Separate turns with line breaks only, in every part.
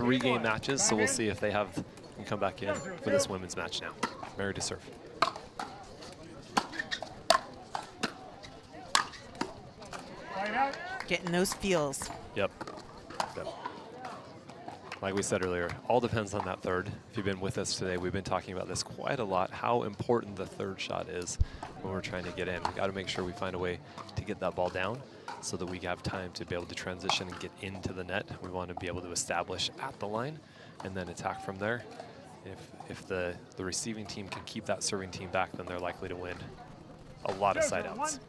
3-game matches, so we'll see if they can come back in for this women's match now. Mary to serve.
Getting those feels.
Yep. Like we said earlier, all depends on that third. If you've been with us today, we've been talking about this quite a lot, how important the third shot is when we're trying to get in. We got to make sure we find a way to get that ball down so that we have time to be able to transition and get into the net. We want to be able to establish at the line and then attack from there. If the receiving team can keep that serving team back, then they're likely to win a lot of side outs.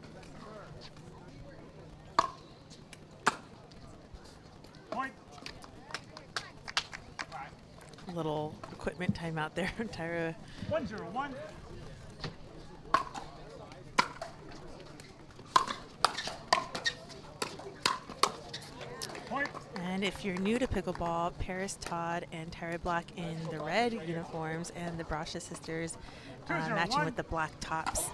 Little equipment timeout there, Tyra.
1-0-1.
And if you're new to pickleball, Parris, Todd, and Tyra Black in the red uniforms, and the Brascia sisters matching with the black tops.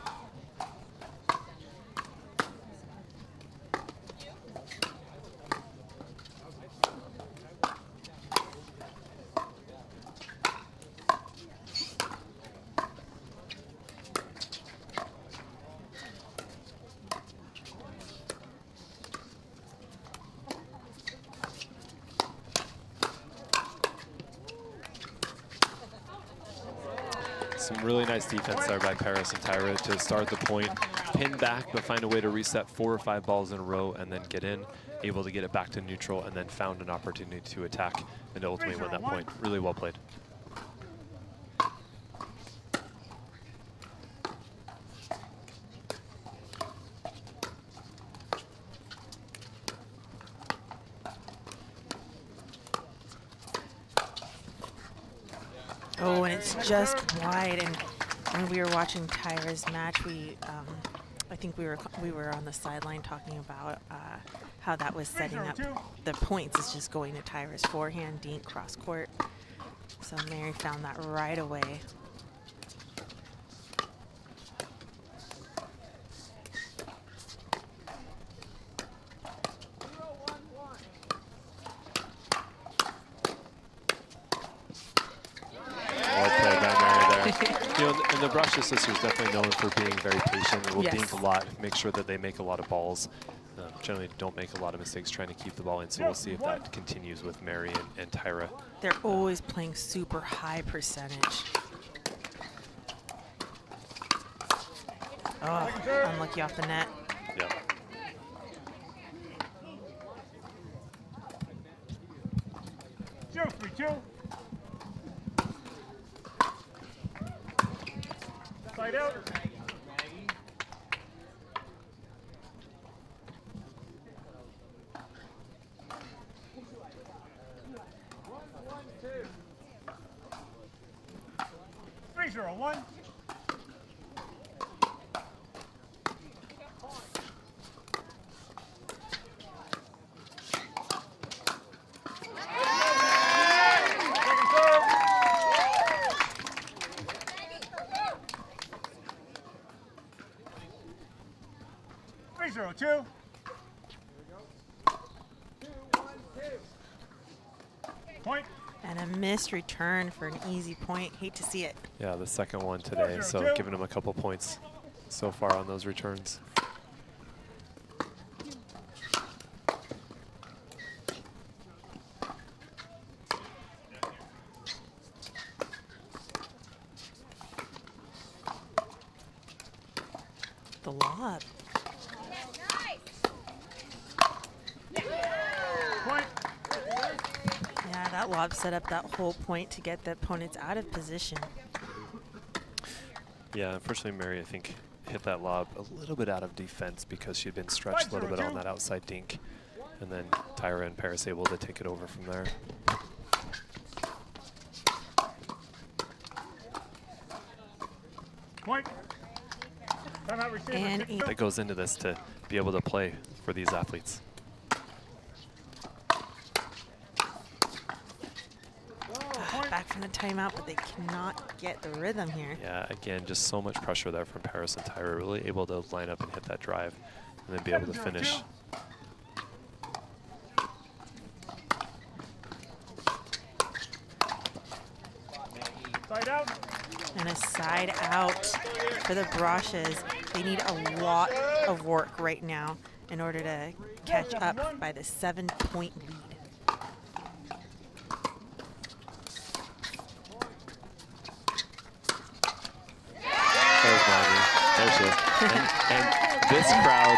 Some really nice defense there by Parris and Tyra to start the point, pin back, but find a way to reset 4 or 5 balls in a row and then get in, able to get it back to neutral, and then found an opportunity to attack and ultimately win that point. Really well played.
Oh, and it's just wide. And when we were watching Tyra's match, I think we were on the sideline talking about how that was setting up the points. Is just going to Tyra's forehand, dink, cross court. So Mary found that right away.
You know, and the Brascia sisters definitely known for being very patient. They will dink a lot, make sure that they make a lot of balls. Generally don't make a lot of mistakes trying to keep the ball in, so we'll see if that continues with Mary and Tyra.
They're always playing super high percentage. Oh, unlucky off the net.
Yeah.
Side out. One. Two. Point.
And a missed return for an easy point. Hate to see it.
Yeah, the second one today, so giving them a couple points so far on those returns.
The lob. That lob set up that whole point to get the opponents out of position.
Yeah, unfortunately, Mary, I think, hit that lob a little bit out of defense because she'd been stretched a little bit on that outside dink. And then Tyra and Parris able to take it over from there.
Point.
And
that goes into this to be able to play for these athletes.
Back from the timeout, but they cannot get the rhythm here.
Yeah, again, just so much pressure there from Parris and Tyra, really able to line up and hit that drive and then be able to finish.
Side out.
And a side out for the Brascias. They need a lot of work right now in order to catch up by the 7-point lead.
There's Maggie. There she is. And this crowd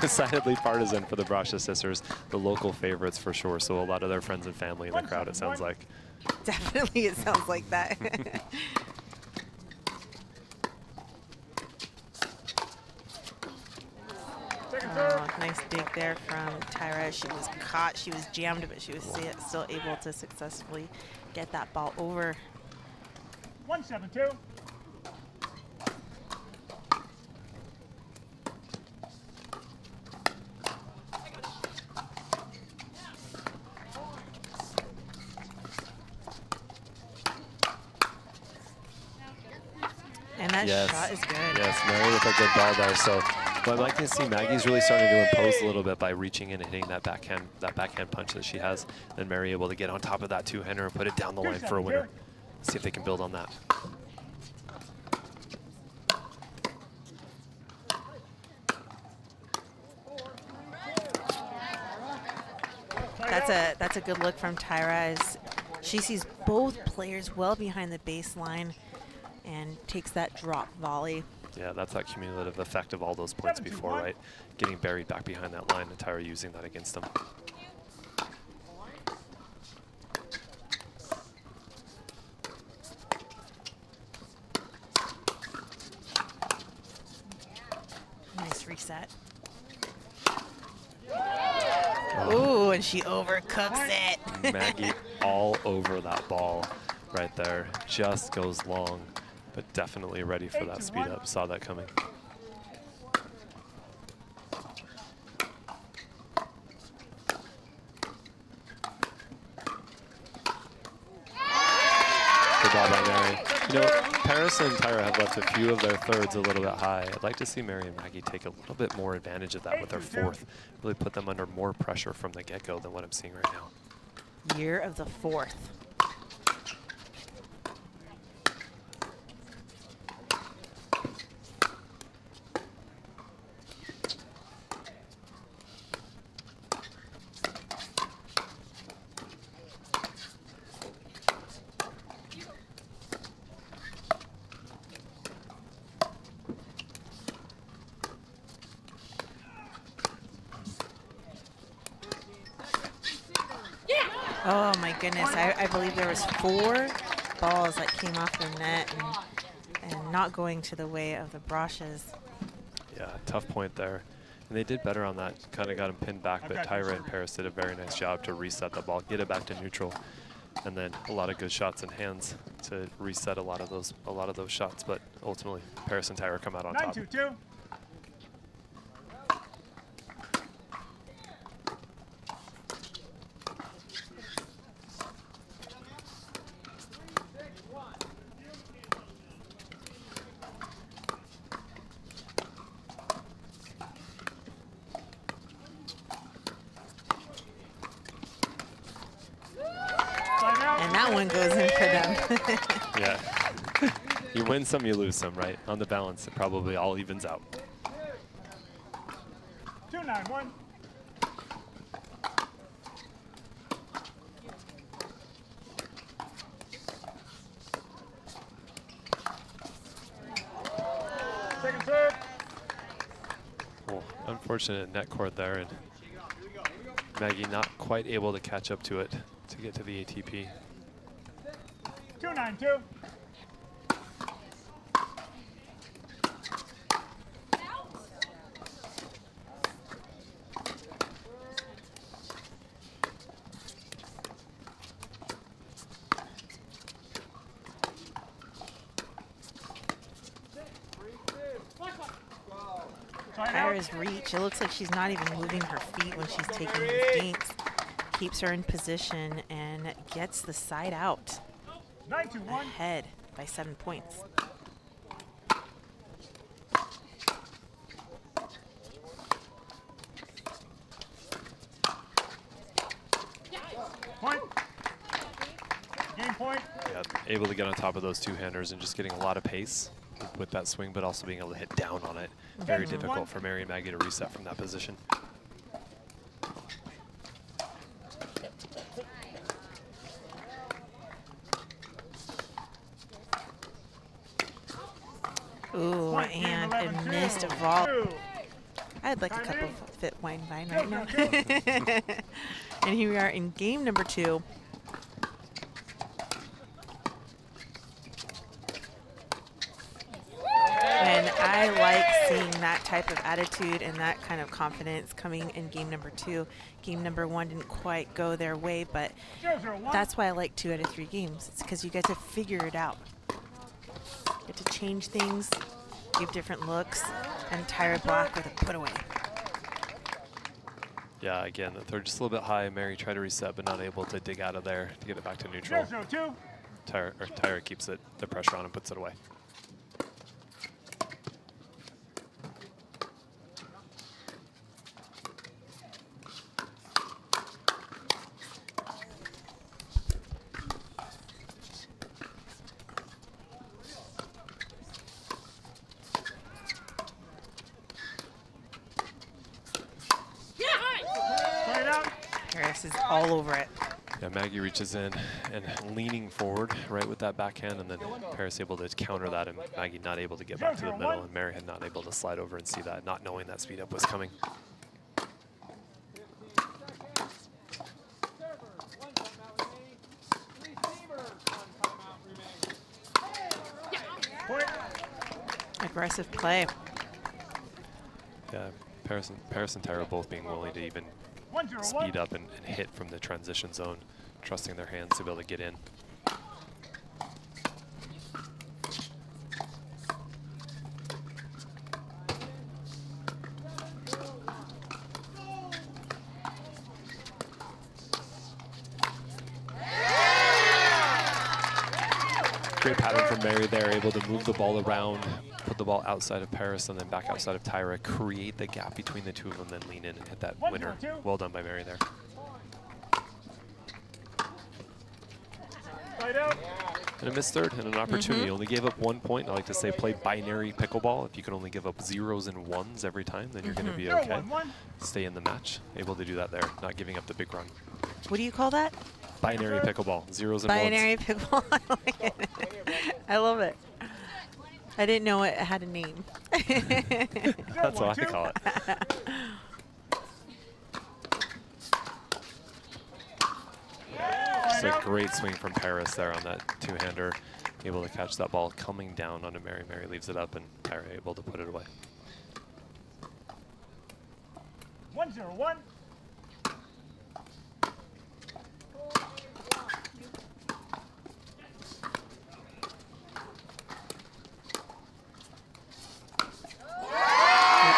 decidedly partisan for the Brascia sisters, the local favorites for sure. So a lot of their friends and family in the crowd, it sounds like.
Definitely, it sounds like that. Oh, nice dig there from Tyra. She was caught, she was jammed, but she was still able to successfully get that ball over.
1-7-2.
And that shot is good.
Yes, Mary with a good ball there. So what I'd like to see, Maggie's really starting to impose a little bit by reaching in and hitting that backhand punch that she has. Then Mary able to get on top of that two-hander and put it down the line for a winner. See if they can build on that.
That's a good look from Tyra as she sees both players well behind the baseline and takes that drop volley.
Yeah, that's that cumulative effect of all those points before, right? Getting buried back behind that line and Tyra using that against them.
Nice reset. Ooh, and she overcooks it.
Maggie all over that ball right there. Just goes long, but definitely ready for that speed up. Saw that coming. Good ball by Mary. You know, Parris and Tyra have left a few of their thirds a little bit high. I'd like to see Mary and Maggie take a little bit more advantage of that with their fourth. Really put them under more pressure from the get-go than what I'm seeing right now.
Year of the fourth. Oh my goodness, I believe there was 4 balls that came off the net and not going to the way of the Brascias.
Yeah, tough point there. And they did better on that, kind of got him pinned back, but Tyra and Parris did a very nice job to reset the ball, get it back to neutral, and then a lot of good shots in hands to reset a lot of those shots, but ultimately Parris and Tyra come out on top.
9-2-2.
And that one goes in for them.
Yeah. You win some, you lose some, right? On the balance, it probably all evens out.
2-9-1. Second serve.
Oh, unfortunate net court there, and Maggie not quite able to catch up to it to get to the ATP.
2-9-2.
Tyra's reach, it looks like she's not even moving her feet when she's taking these dinks. Keeps her in position and gets the side out.
9-2-1.
Ahead by 7 points.
Point. Game point.
Yeah, able to get on top of those two-handers and just getting a lot of pace with that swing, but also being able to hit down on it. Very difficult for Mary and Maggie to reset from that position.
Ooh,
Point game,
and a
11-2.
missed volley.
2.
I'd like a cup of FitVine right now. And here we are in game number 2. And I like seeing that type of attitude and that kind of confidence coming in game number 2. Game number 1 didn't quite go their way, but
0-0-1.
that's why I like 2 out of 3 games. It's because you get to figure it out. You get to change things, give different looks, and Tyra Black with a put away.
Yeah, again, the third just a little bit high. Mary tried to reset, but not able to dig out of there to get it back to neutral.
0-0-2.
Tyra keeps it, the pressure on and puts it away.
Side out.
Parris is all over it.
Yeah, Maggie reaches in and leaning forward right with that backhand, and then Parris able to counter that, and Maggie not able to get back to the middle, and Mary had not able to slide over and see that, not knowing that speed up was coming.
Point.
Aggressive play.
Yeah, Parris and Tyra both being willing to even
1-0-1.
speed up and hit from the transition zone, trusting their hands to be able to get in. Great pattern from Mary there, able to move the ball around, put the ball outside of Parris and then back outside of Tyra, create the gap between the two of them, then lean in and hit that winner. Well done by Mary there.
Side out.
And a missed third and an opportunity. Only gave up 1 point. I like to say play binary pickleball. If you can only give up 0s and 1s every time, then you're going to be okay.
0-1-1.
Stay in the match. Able to do that there, not giving up the big run.
What do you call that?
Binary pickleball, 0s and 1s.
Binary pickleball. I like it. I love it. I didn't know it had a name.
That's what I call it. Just a great swing from Parris there on that two-hander. Able to catch that ball coming down onto Mary. Mary leaves it up and Tyra able to put it away.
1-0-1.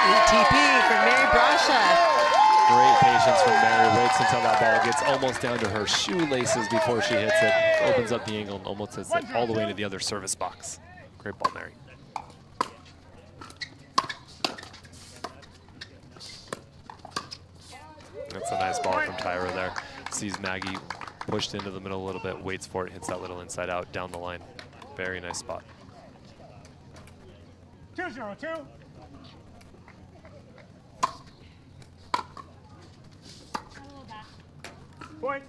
ATP for Mary Brascia.
Great patience from Mary. Waits until that ball gets almost down to her shoelaces before she hits it. Opens up the angle and almost hits it all the way into the other service box. Great ball, Mary. That's a nice ball from Tyra there. Sees Maggie pushed into the middle a little bit, waits for it, hits that little inside out down the line. Very nice spot.
2-0-2. Point.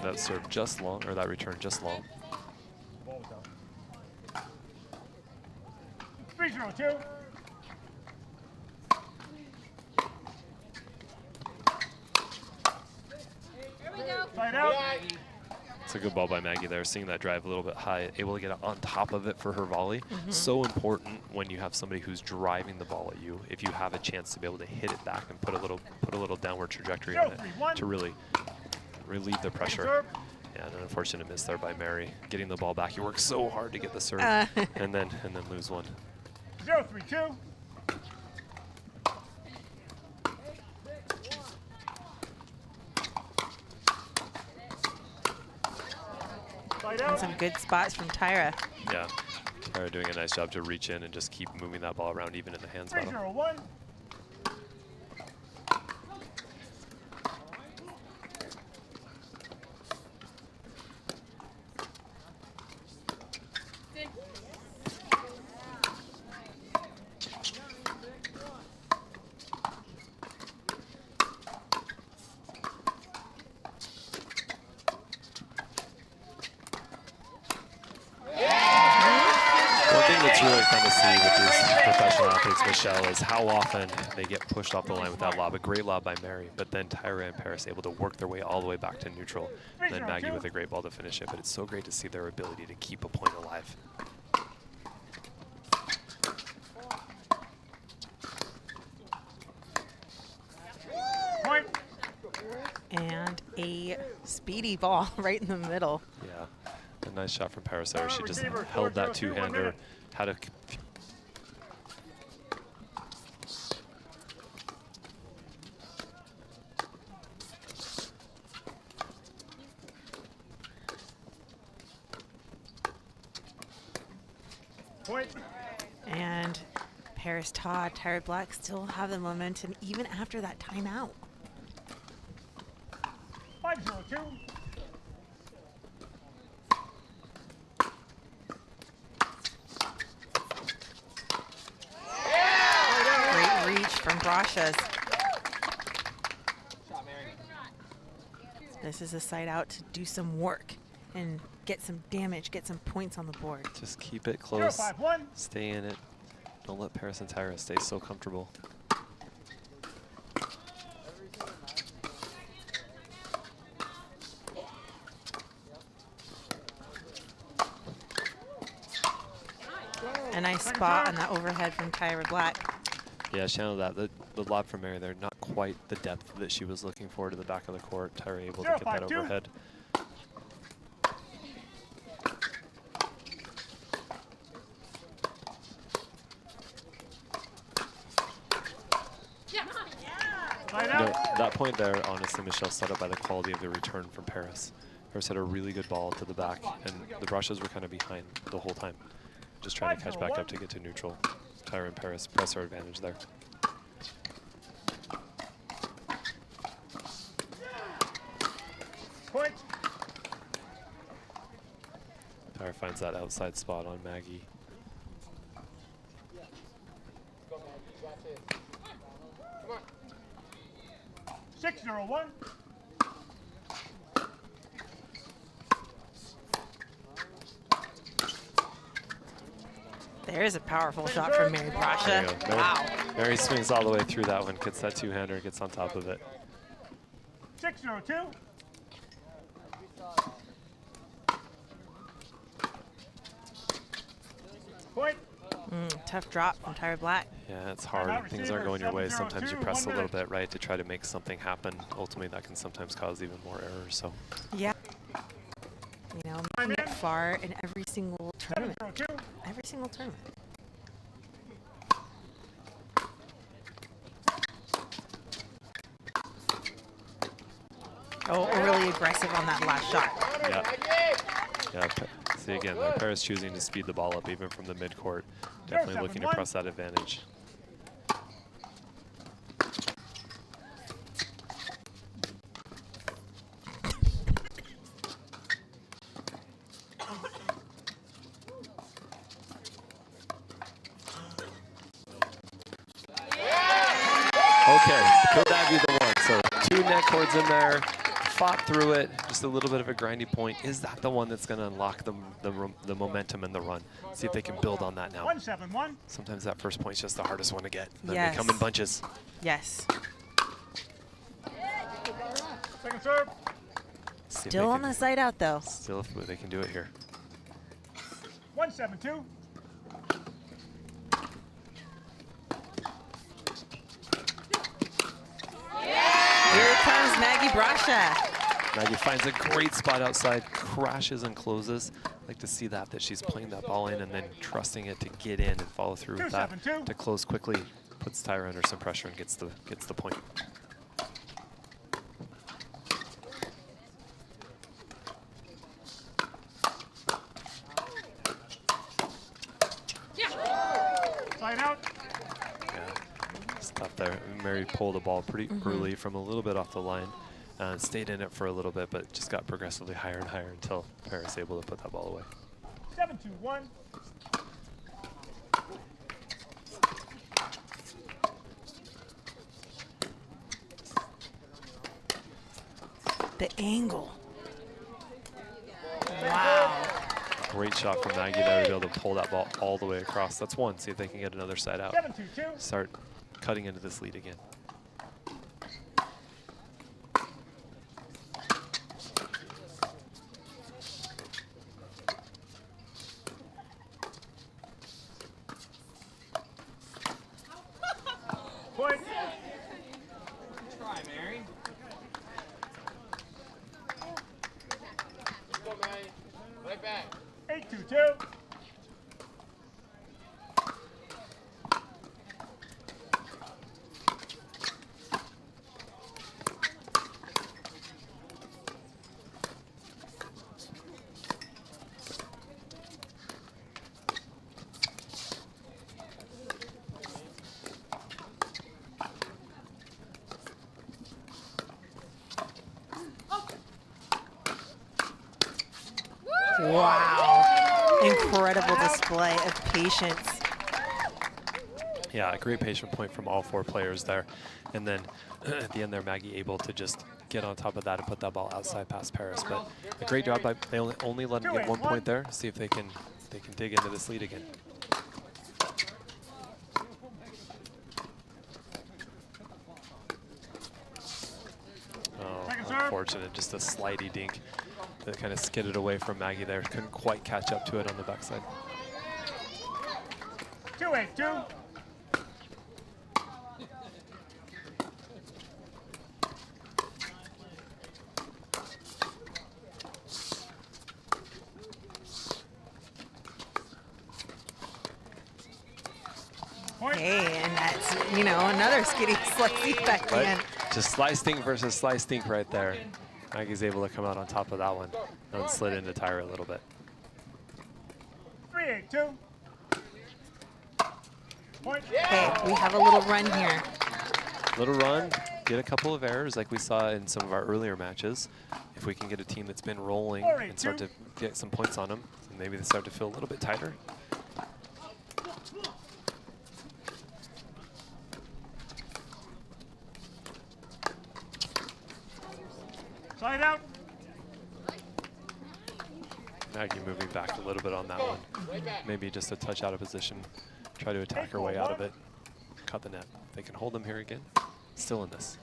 That serve just long, or that return just long.
3-0-2. Side out.
It's a good ball by Maggie there, seeing that drive a little bit high, able to get on top of it for her volley. So important when you have somebody who's driving the ball at you, if you have a chance to be able to hit it back and put a little downward trajectory on it to really relieve the pressure. Yeah, and an unfortunate miss there by Mary. Getting the ball back, you work so hard to get the serve and then lose one.
0-3-2. Side
And
out.
some good spots from Tyra.
Yeah, Tyra doing a nice job to reach in and just keep moving that ball around even in the hands battle.
3-0-1.
to see with these professional athletes, Michelle, is how often they get pushed off the line with that lob. A great lob by Mary, but then Tyra and Parris able to work their way all the way back to neutral. And then Maggie with a great ball to finish it. But it's so great to see their ability to keep a point alive.
Point.
And a speedy ball right in the middle.
Yeah, a nice shot from Parris there. She just held that two-hander, had a
Point.
And Parris, Todd, Tyra Black still have the momentum even after that timeout.
5-0-2.
Great reach from Brascia. This is a side out to do some work and get some damage, get some points on the board.
just keep it close,
0-5-1.
stay in it. Don't let Parris and Tyra stay so comfortable.
A nice spot on that overhead from Tyra Black.
Yeah, channel that. The lob from Mary there, not quite the depth that she was looking for to the back of the court. Tyra able to get that
0-5-2.
overhead.
Side
No,
out.
that point there, honestly, Michelle, set up by the quality of the return from Parris. Parris had a really good ball to the back, and the Brascias were kind of behind the whole time, just trying to catch back up to get to neutral. Tyra and Parris press our advantage there.
Point.
Tyra finds that outside spot on Maggie.
Come on. 6-0-1.
There's a powerful shot from Mary
There
Brascia.
you go. Mary,
Wow.
Mary swings all the way through that one, gets that two-hander, gets on top of it.
6-0-2. Point.
Tough drop from Tyra Black.
Yeah, it's hard.
Timeout
Things aren't going your way.
7-0-2,
Sometimes you
1
press a little
minute.
bit, right, to try to make something happen. Ultimately, that can sometimes cause even more errors. So
Yeah. You know, making it far in every single tournament.
7-0-2.
Every single tournament. Oh, really aggressive on that last shot.
yeah. See again, there, Parris choosing to speed the ball up even from the midcourt. Definitely looking to
7-1.
press that advantage. Okay, could that be the one? So 2 net cords in there, fought through it, just a little bit of a grindy point. Is that the one that's going to unlock the momentum and the run? See if they can build on that now.
1-7-1.
Sometimes that first point's just the hardest one to get. Then
Yes.
they come in bunches.
Yes.
Second serve.
See if
Still
they
on
can-
the side out, though.
Still, if they can do it here.
1-7-2.
Here comes Maggie Brascia.
Maggie finds a great spot outside, crashes and closes. Like to see that she's playing that ball in and then trusting it to get in and follow through with that
2-7-2.
to close quickly. Puts Tyra under some pressure and gets the point.
Side out.
Yeah, stuff there. Mary pulled the ball pretty early from a little bit off the line. Stayed in it for a little bit, but just got progressively higher and higher until Parris able to put that ball away.
7-2-1.
The angle. Wow.
Great shot from Maggie there to be able to pull that ball all the way across. That's one. See if they can get another side out.
7-2-2.
Start cutting into this lead again.
Point.
Try, Mary. Let's go, Mary. Right back.
8-2-2.
Wow. Incredible display of patience.
Yeah, a great patient point from all 4 players there. And then at the end there, Maggie able to just get on top of that and put that ball outside past Parris. But a great job by, they only let him get 1 point there. See if they can dig into this lead again. Oh, unfortunate, just a slidey dink that kind of skidded away from Maggie there. Couldn't quite catch up to it on the backside.
2-8-2. Point.
Hey, and that's, you know, another skitty slicey back in.
Just slice dink versus slice dink right there. Maggie's able to come out on top of that one and slid into Tyra a little bit.
3-8-2. Point.
Okay, we have a little run here.
Little run, get a couple of errors like we saw in some of our earlier matches. If we can get a team that's been rolling and start to get some points on them, and maybe they start to feel a little bit tighter.
Side out.
Maggie moving back a little bit on that one. Maybe just a touch out of position. Try to attack her way out of it. Cut the net. They can hold them here again. Still in this.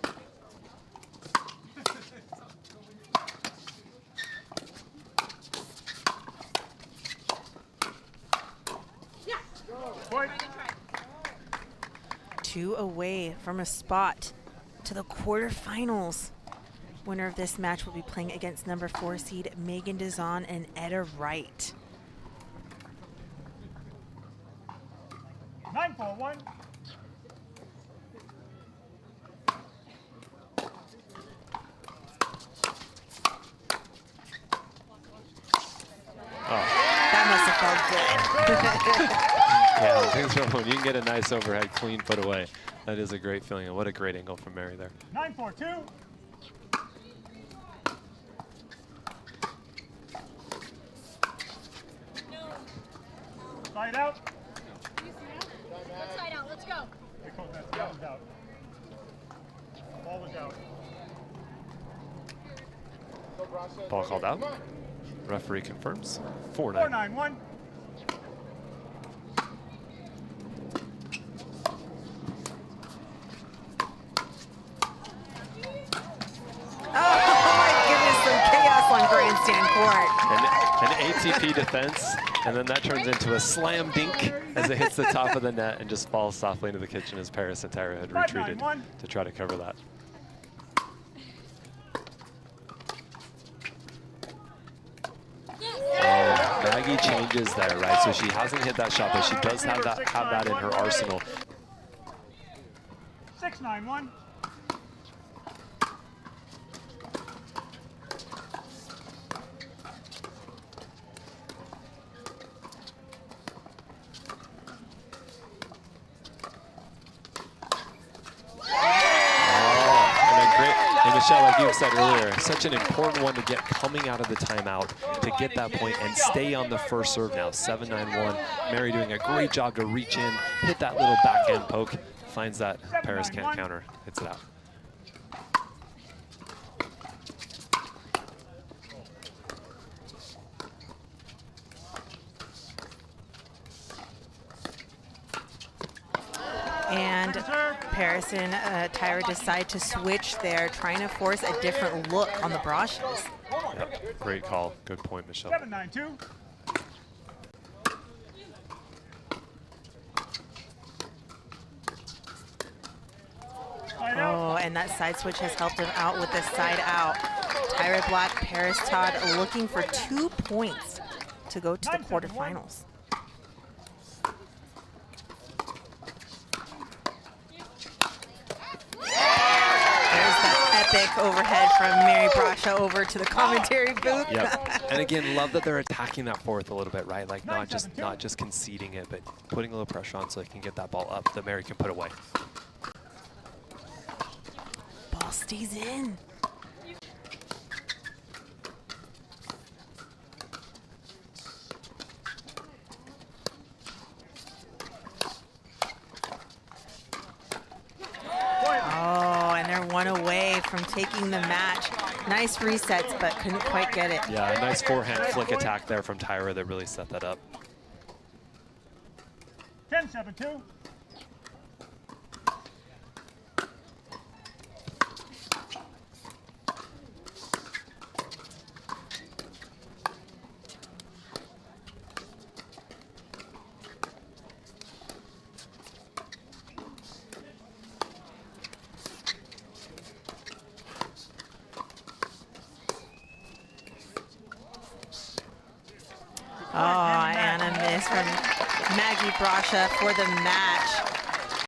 Point.
2 away from a spot to the quarterfinals. Winner of this match will be playing against number 4 seed Megan Dazon and Etta Wright.
9-4-1.
That must have felt good.
Yeah, things from when you can get a nice overhead clean put away. That is a great feeling, and what a great angle from Mary there.
9-4-2. Side out.
Let's side out. Let's go.
They called that. That was out. Ball was out.
Ball called out. Referee confirms. 4-9.
4-9-1.
On grandstand court.
An ATP defense, and then that turns into a slam dink as it hits the top of the net and just falls softly into the kitchen as Parris and Tyra had retreated to try to cover that. Oh, Maggie changes there, right? So she hasn't hit that shot, but she does have that in her arsenal.
6-9-1.
Michelle, like you said earlier, such an important one to get coming out of the timeout to get that point and stay on the first serve now. 7-9-1. Mary doing a great job to reach in, hit that little backhand poke, finds that Parris can't counter, hits it out.
Parris and Tyra decide to switch there, trying to force a different look on the Brascias.
Yep. Great call. Good point, Michelle.
7-9-2.
Oh, and that side switch has helped him out with the side out. Tyra Black, Parris Todd looking for 2 points to go to the quarterfinals. There's that epic overhead from Mary Brascia over to the commentary booth.
Yep. And again, love that they're attacking that fourth a little bit, right? Like not just conceding it, but putting a little pressure on so they can get that ball up that Mary can put away.
Ball stays in. Oh, and they're 1 away from taking the match. Nice resets, but couldn't quite get it.
Yeah, a nice forehand flick attack there from Tyra that really set that up.
10-7-2.
Oh, and a miss from Maggie Brascia for the match.